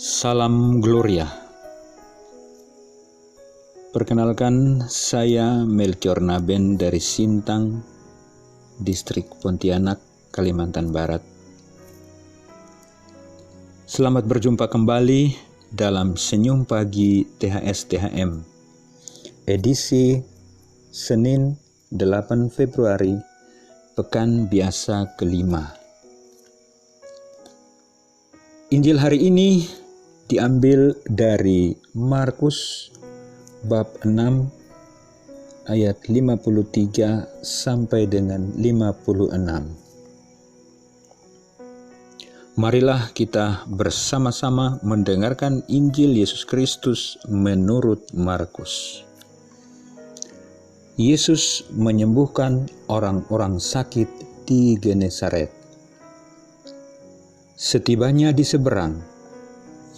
Salam Gloria. Perkenalkan, saya Melchior Naben dari Sintang, Distrik Pontianak, Kalimantan Barat. Selamat berjumpa kembali dalam Senyum Pagi THS-THM, edisi Senin 8 Februari, Pekan Biasa kelima. Injil hari ini diambil dari Markus bab 6 ayat 53 sampai dengan 56. Marilah kita bersama-sama mendengarkan Injil Yesus Kristus menurut Markus. Yesus menyembuhkan orang-orang sakit di Genesaret. Setibanya di seberang,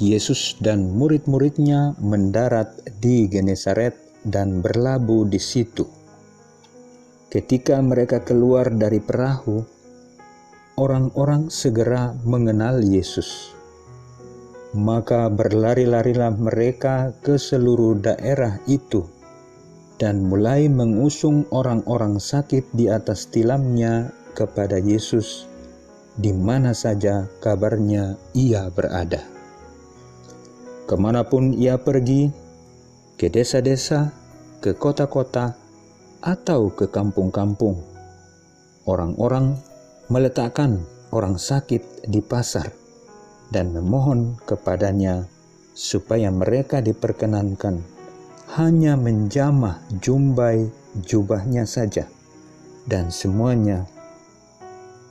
Yesus dan murid-muridnya mendarat di Genesaret dan berlabuh di situ. Ketika mereka keluar dari perahu, orang-orang segera mengenal Yesus. Maka berlari-larilah mereka ke seluruh daerah itu dan mulai mengusung orang-orang sakit di atas tilamnya kepada Yesus, di mana saja kabarnya ia berada. Kemanapun ia pergi, ke desa-desa, ke kota-kota, atau ke kampung-kampung, orang-orang meletakkan orang sakit di pasar dan memohon kepadanya supaya mereka diperkenankan hanya menjamah jumbai jubahnya saja, dan semuanya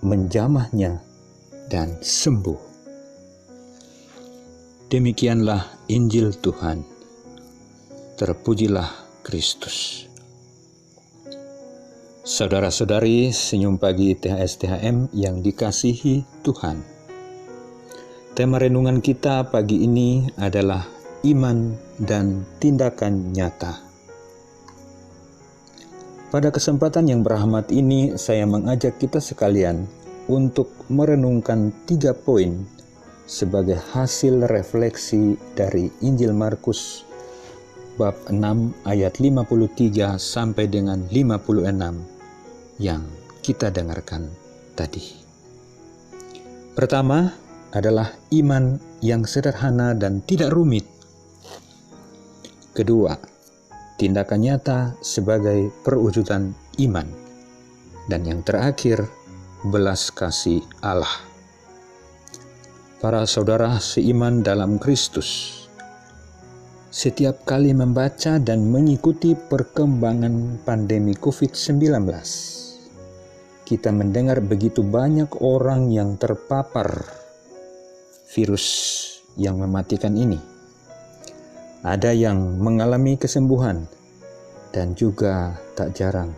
menjamahnya dan sembuh. Demikianlah Injil Tuhan. Terpujilah Kristus. Saudara-saudari Senyum Pagi THS-THM yang dikasihi Tuhan. Tema renungan kita pagi ini adalah iman dan tindakan nyata. Pada kesempatan yang berrahmat ini, saya mengajak kita sekalian untuk merenungkan 3 poin sebagai hasil refleksi dari Injil Markus bab 6 ayat 53 sampai dengan 56 yang kita dengarkan tadi. Pertama adalah iman yang sederhana dan tidak rumit. Kedua, tindakan nyata sebagai perwujudan iman. Dan yang terakhir, belas kasih Allah. Para saudara seiman dalam Kristus, setiap kali membaca dan mengikuti perkembangan pandemi COVID-19, kita mendengar begitu banyak orang yang terpapar virus yang mematikan ini. Ada yang mengalami kesembuhan, dan juga tak jarang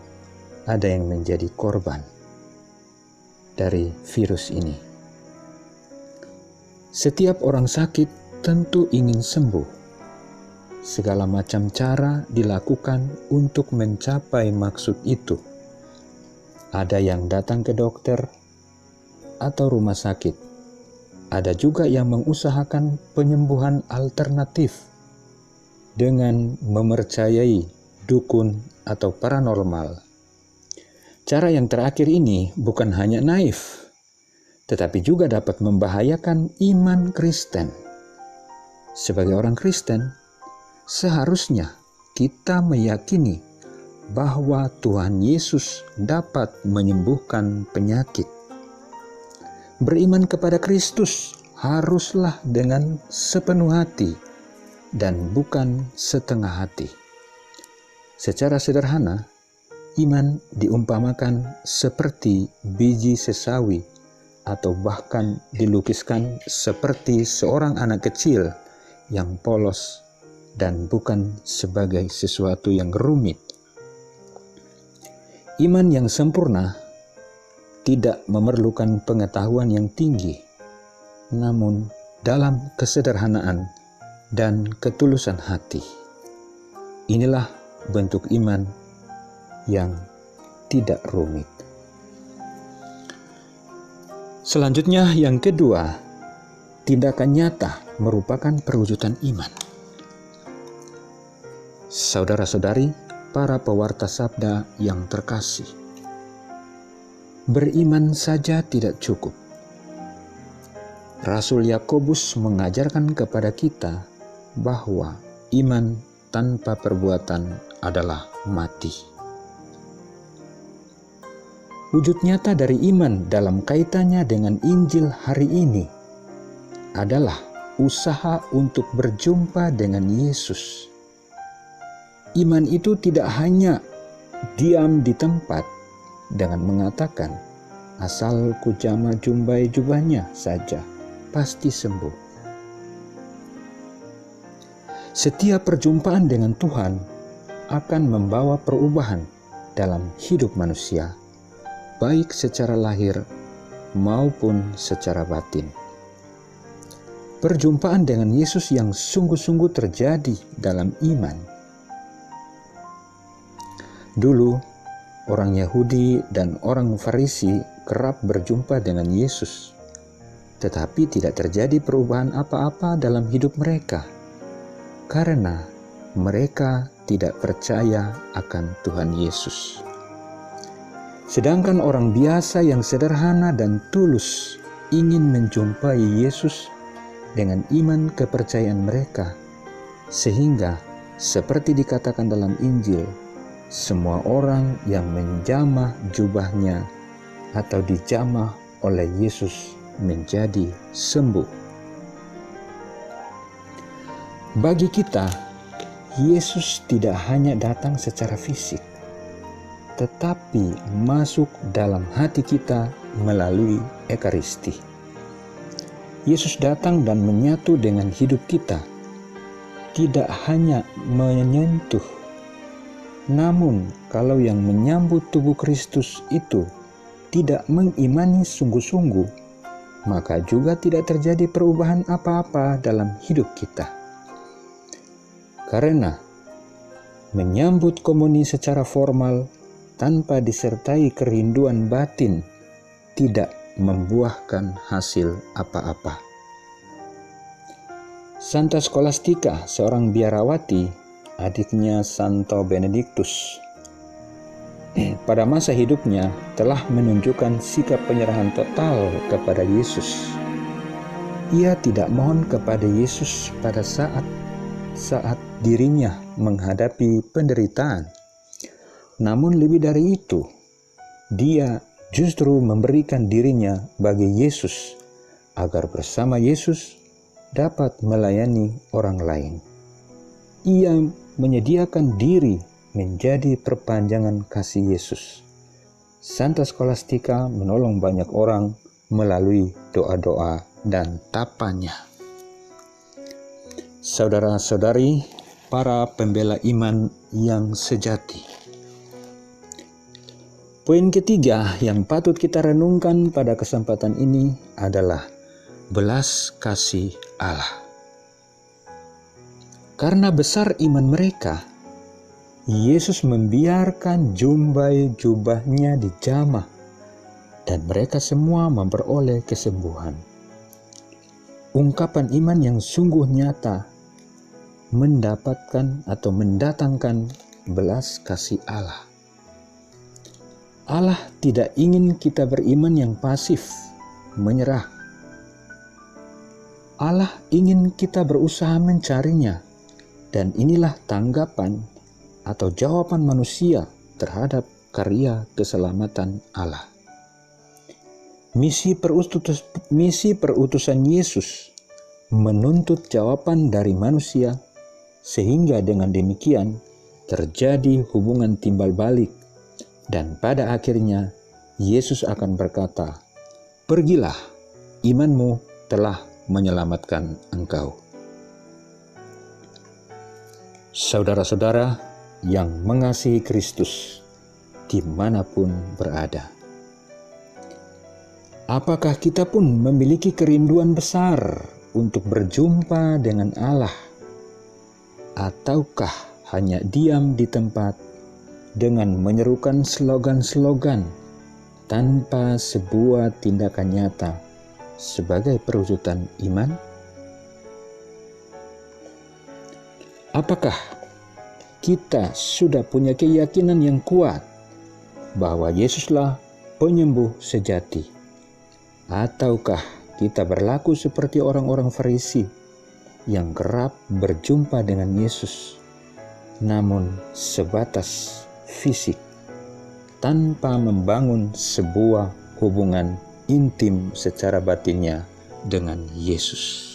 ada yang menjadi korban dari virus ini. Setiap orang sakit tentu ingin sembuh. Segala macam cara dilakukan untuk mencapai maksud itu. Ada yang datang ke dokter atau rumah sakit. Ada juga yang mengusahakan penyembuhan alternatif dengan mempercayai dukun atau paranormal. Cara yang terakhir ini bukan hanya naif, tetapi juga dapat membahayakan iman Kristen. Sebagai orang Kristen, seharusnya kita meyakini bahwa Tuhan Yesus dapat menyembuhkan penyakit. Beriman kepada Kristus haruslah dengan sepenuh hati dan bukan setengah hati. Secara sederhana, iman diumpamakan seperti biji sesawi, atau bahkan dilukiskan seperti seorang anak kecil yang polos dan bukan sebagai sesuatu yang rumit. Iman yang sempurna tidak memerlukan pengetahuan yang tinggi, namun dalam kesederhanaan dan ketulusan hati. Inilah bentuk iman yang tidak rumit. Selanjutnya yang kedua, tindakan nyata merupakan perwujudan iman. Saudara-saudari, para pewarta sabda yang terkasih, beriman saja tidak cukup. Rasul Yakobus mengajarkan kepada kita bahwa iman tanpa perbuatan adalah mati. Wujud nyata dari iman dalam kaitannya dengan Injil hari ini adalah usaha untuk berjumpa dengan Yesus. Iman itu tidak hanya diam di tempat dengan mengatakan, asal ku jamah jumpai jubahnya saja, pasti sembuh. Setiap perjumpaan dengan Tuhan akan membawa perubahan dalam hidup manusia, baik secara lahir maupun secara batin. Perjumpaan dengan Yesus yang sungguh-sungguh terjadi dalam iman. Dulu, orang Yahudi dan orang Farisi kerap berjumpa dengan Yesus, tetapi tidak terjadi perubahan apa-apa dalam hidup mereka, karena mereka tidak percaya akan Tuhan Yesus. Sedangkan orang biasa yang sederhana dan tulus ingin menjumpai Yesus dengan iman kepercayaan mereka, sehingga seperti dikatakan dalam Injil, semua orang yang menjamah jubahnya atau dijamah oleh Yesus menjadi sembuh. Bagi kita, Yesus tidak hanya datang secara fisik, tetapi masuk dalam hati kita melalui Ekaristi. Yesus datang dan menyatu dengan hidup kita, tidak hanya menyentuh. Namun, kalau yang menyambut tubuh Kristus itu tidak mengimani sungguh-sungguh, maka juga tidak terjadi perubahan apa-apa dalam hidup kita. Karena menyambut komuni secara formal tanpa disertai kerinduan batin tidak membuahkan hasil apa-apa. Santa Skolastika, seorang biarawati, adiknya Santo Benediktus, pada masa hidupnya telah menunjukkan sikap penyerahan total kepada Yesus. Ia tidak mohon kepada Yesus pada saat dirinya menghadapi penderitaan. Namun lebih dari itu, dia justru memberikan dirinya bagi Yesus agar bersama Yesus dapat melayani orang lain. Ia menyediakan diri menjadi perpanjangan kasih Yesus. Santa Skolastika menolong banyak orang melalui doa-doa dan tapanya. Saudara-saudari, para pembela iman yang sejati. Poin ketiga yang patut kita renungkan pada kesempatan ini adalah belas kasih Allah. Karena besar iman mereka, Yesus membiarkan jumbai jubahnya dijamah dan mereka semua memperoleh kesembuhan. Ungkapan iman yang sungguh nyata mendapatkan atau mendatangkan belas kasih Allah. Allah tidak ingin kita beriman yang pasif, menyerah. Allah ingin kita berusaha mencarinya. Dan inilah tanggapan atau jawaban manusia terhadap karya keselamatan Allah. Misi perutusan Yesus menuntut jawaban dari manusia, sehingga dengan demikian terjadi hubungan timbal balik, dan pada akhirnya Yesus akan berkata, "Pergilah, imanmu telah menyelamatkan engkau." Saudara-saudara yang mengasihi Kristus dimanapun berada, apakah kita pun memiliki kerinduan besar untuk berjumpa dengan Allah? Ataukah hanya diam di tempat dengan menyerukan slogan-slogan tanpa sebuah tindakan nyata sebagai perwujudan iman? Apakah kita sudah punya keyakinan yang kuat bahwa Yesuslah penyembuh sejati? Ataukah kita berlaku seperti orang-orang Farisi yang kerap berjumpa dengan Yesus, namun sebatas fisik, tanpa membangun sebuah hubungan intim secara batinnya dengan Yesus?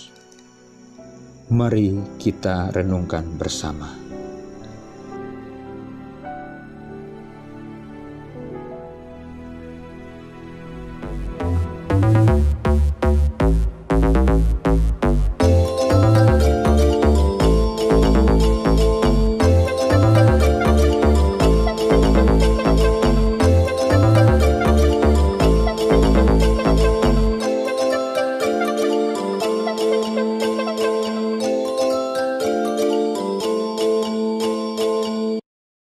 Mari kita renungkan bersama.